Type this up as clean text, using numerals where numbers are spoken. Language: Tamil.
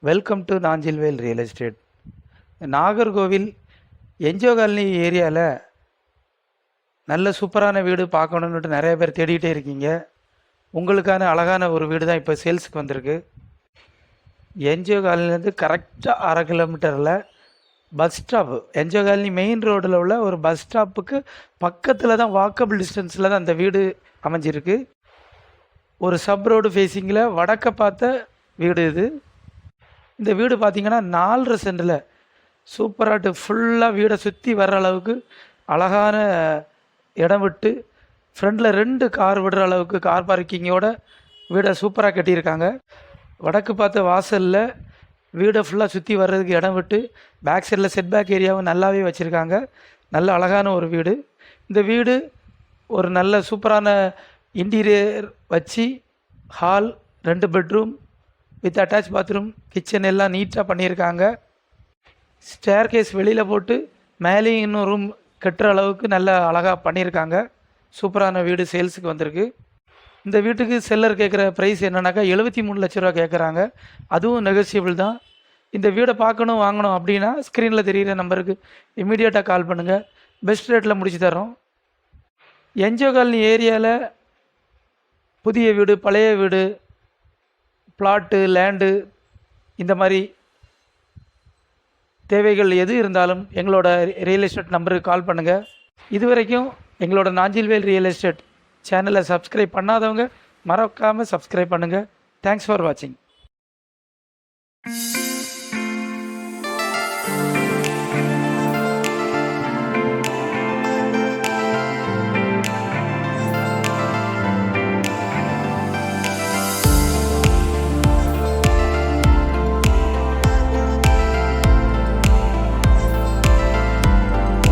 Welcome to Nanjilvel real estate. Nagercoil NGO colony ஏரியாவில் நல்ல சூப்பரான வீடு பார்க்கணுன்னுட்டு நிறைய பேர் தேடிகிட்டே இருக்கீங்க. உங்களுக்கான அழகான ஒரு வீடு தான் இப்போ சேல்ஸுக்கு வந்திருக்கு. என்ஜிஓ காலனிலேருந்து கரெக்டாக 1/2 கிலோமீட்டரில் bus stop, NGO colony main ரோடில் உள்ள ஒரு பஸ் ஸ்டாப்புக்கு பக்கத்தில் தான், வாக்கபிள் டிஸ்டன்ஸில் தான் அந்த வீடு அமைஞ்சிருக்கு. ஒரு சப் ரோடு ஃபேஸிங்கில் வடக்க பார்த்த வீடு இது. இந்த வீடு பார்த்திங்கன்னா 4.5 சென்டில் சூப்பராட்டு ஃபுல்லாக வீடை சுற்றி வர்ற அளவுக்கு அழகான இடம் விட்டு, ஃப்ரண்டில் 2 கார் விடுற அளவுக்கு கார் பார்க்கிங்கோட வீடை சூப்பராக கட்டியிருக்காங்க. வடக்கு பார்த்த வாசலில் வீடை ஃபுல்லாக சுற்றி வர்றதுக்கு இடம் விட்டு, பேக் சைடில் செட்பேக் ஏரியாவும் நல்லாவே வச்சுருக்காங்க. நல்ல அழகான ஒரு வீடு. இந்த வீடு ஒரு நல்ல சூப்பரான இன்டீரியர் வச்சு, hall, 2 bedroom with attach bathroom, kitchen எல்லாம் நீட்டாக பண்ணியிருக்காங்க. ஸ்டேர் கேஸ் வெளியில் போட்டு மேலேயும் இன்னும் ரூம் கட்டுற அளவுக்கு நல்ல அழகாக பண்ணியிருக்காங்க. சூப்பரான வீடு சேல்ஸுக்கு வந்திருக்கு. இந்த வீட்டுக்கு செல்லர் கேட்குற ப்ரைஸ் என்னன்னாக்கா 73 லட்ச ரூபா கேட்குறாங்க. அதுவும் நெகோசியபிள் தான். இந்த வீடை பார்க்கணும், வாங்கணும் அப்படின்னா ஸ்க்ரீனில் தெரிகிற நம்பருக்கு இமீடியட்டாக கால் பண்ணுங்கள். பெஸ்ட் ரேட்டில் முடிச்சு தரோம். என்ஜிஓ காலனி ஏரியாவில் புதிய வீடு, பழைய வீடு, பிளாட்டு, லேண்டு, இந்த மாதிரி தேவைகள் எது இருந்தாலும் எங்களோட ரியல் எஸ்டேட் நம்பருக்கு கால் பண்ணுங்கள். இதுவரைக்கும் எங்களோட நாஞ்சில்வேல் ரியல் எஸ்டேட் சேனலை சப்ஸ்கிரைப் பண்ணாதவங்க மறக்காமல் சப்ஸ்கிரைப் பண்ணுங்கள். தேங்க்ஸ் ஃபார் வாட்சிங்.